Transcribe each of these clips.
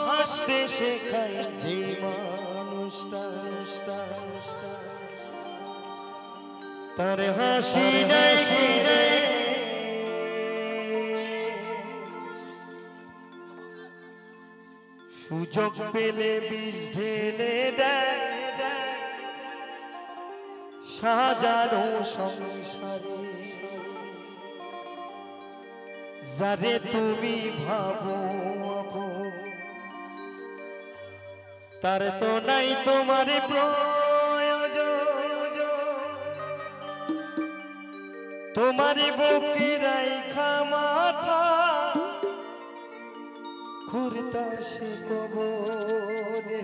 হাসতে শেখায় যে মানুষটা তার হাসি নাই ফিরে সুযোগ পেলে বিষ ঢেলে দেয় সাজানো সংসারে যারে তুমি ভাবো তার তো নাই তোমার প্রয়োজন তোমার বুকে রাইখা মাথা খুরতা সে কবরে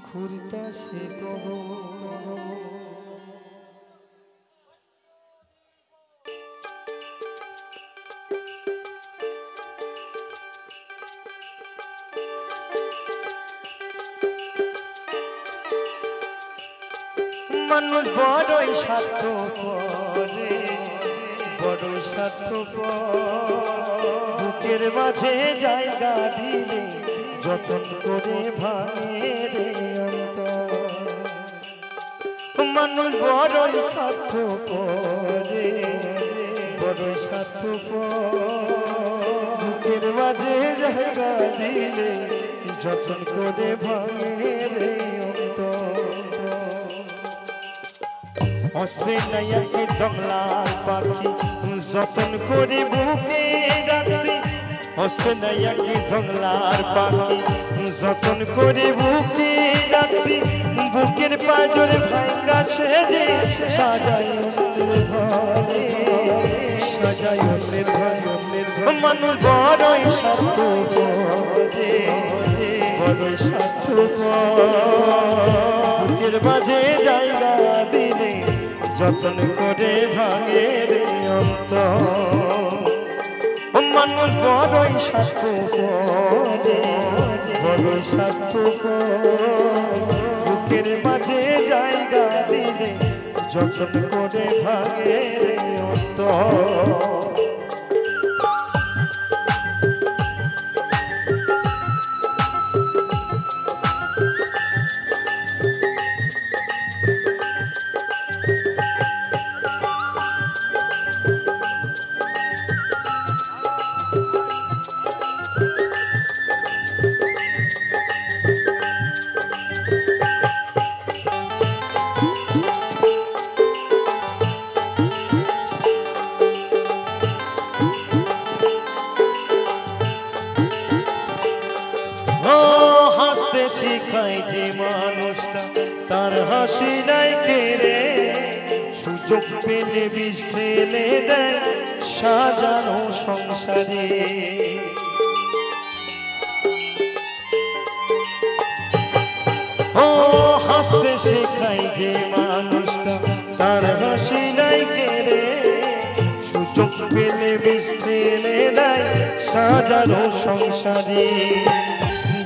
খুরতা সে কবর মানুষ বড়ই স্বার্থপর বড়ই স্বার্থপর বুকের মাঝে জায়গা দিলে যতন করে ভাঙে রে অন্তর মানুষ বড়ই স্বার্থপর বড়ই স্বার্থপর বুকের মাঝে জায়গা দিলে যতন করে ভাঙে রে অন্তর হসে নাইয়াকে জংলার পাখি যতন করে বুকে রাখছি হসে নাইয়াকে জংলার পাখি যতন করে বুকে রাখছি বুকের পাজরে ভাঙ্গা সেজে সাজায় অন্যের ঘরে সাজায় অন্যের ঘরে মানুষ বড়ই স্বার্থপর বড়ই স্বার্থপর বুকের মাঝে জায়গা দিলে যতন করে ভাঙে রে অন্তর মানুষ বড়ই স্বার্থপর বড়ই স্বার্থপর বুকের মাঝে জায়গা দিলে যতন করে ভাঙে রে অন্তর শিখায় যে মানুষটা তার হাসি নাই কেড়ে সুযোগ পেলে বিষ ঢেলে দেয় সাজানো সংসারে ও হাসতে শেখায় যে মানুষটা তার হাসি নাই কেড়ে সুযোগ পেলে বিষ ঢেলে দেয় সাজানো সংসারে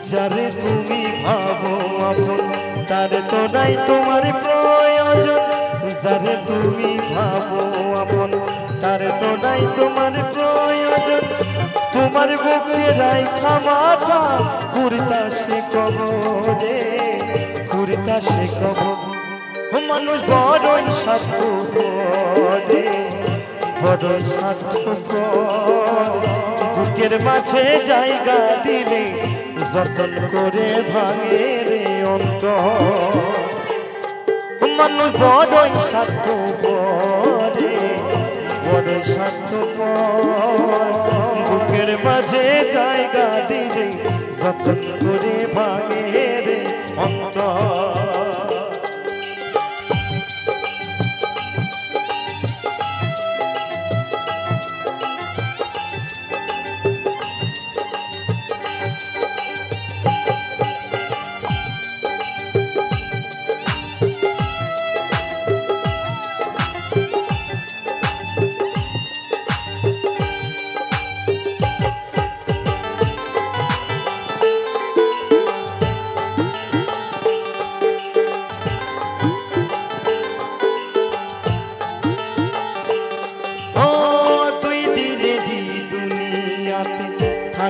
যারে তুমি ভাবো আপন তার তো নাই তোমার প্রয়োজন যারে তুমি ভাবো আপন তার তো নাই তোমার প্রয়োজন তোমার বুকে রাইখা মাথা খুরতা সে কবরে খুরতা সে কবর মানুষ বড়ই স্বার্থপর বড়ই স্বার্থপর বুকের মাঝে জায়গা দিলে যতন করে ভাঙে রে অন্তর মানুষ বড়ই স্বার্থপর বড়ই স্বার্থপর বুকের মাঝে জায়গা দিলে যতন করে ভাঙে রে অন্তর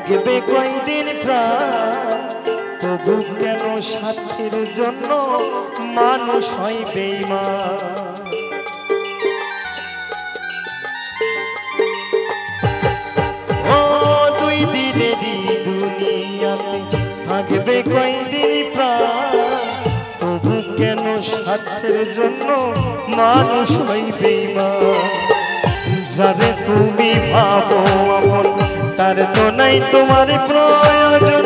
থাকবে কয়দিন প্রাণ তবু কেন স্বার্থের জন্য মানুষ হয় বেঈমান ও দুই দিনেরই দুনিয়াতে থাকবে কয়দিন প্রাণ তবু কেন স্বার্থের জন্য মানুষ হয় বেঈমান যারে তুমি ভাবো আপন তার তো নাই তোমার প্রয়োজন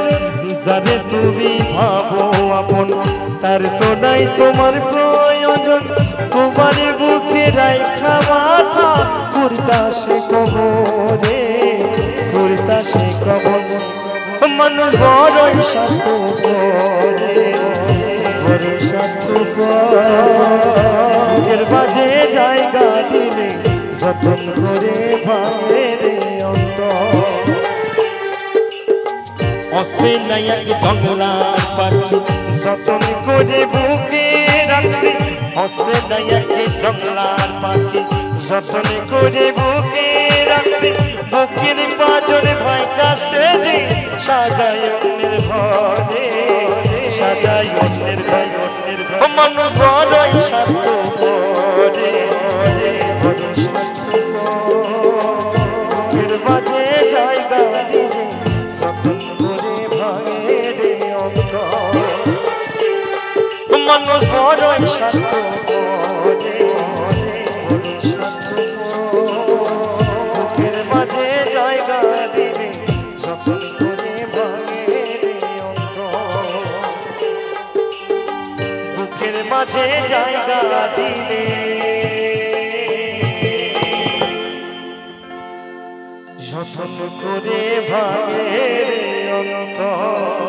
যারে তুমি ভাবো আপন তার তো নাই তোমার প্রয়োজন তোমার বুকে রাইখা মাথা করতাছে কবরে করতাছে কবর মানুষ বড়ই স্বার্থপর বড় স্বার্থপর বাজে জায়গা দিলে যতন করে ভাঙে রে অন্তর অসেনায় বাংলা পাখি যতন করে বুকে রাখছি অসেনায় জঙ্গলার পাখি যতন করে বুকে রাখছি বুকের পাজরে ভাঙাছে রে সাজায় অন্যের ঘরে সাজায় অন্যের ঘর অন্যের ঘর মানুষ বড়ই স্বার্থপরে বড় স্বার্থপর বাজে জায়গা দিলে যতন করে ভাঙে রে অন্তর মানুষ বড়ই স্বার্থপরে বুকের মাঝে জায়গা দিলে যতন করে ভাঙে রে অন্তর বুকের মাঝে জায়গা দিলে যতন করে ভাঙে রে অন্তর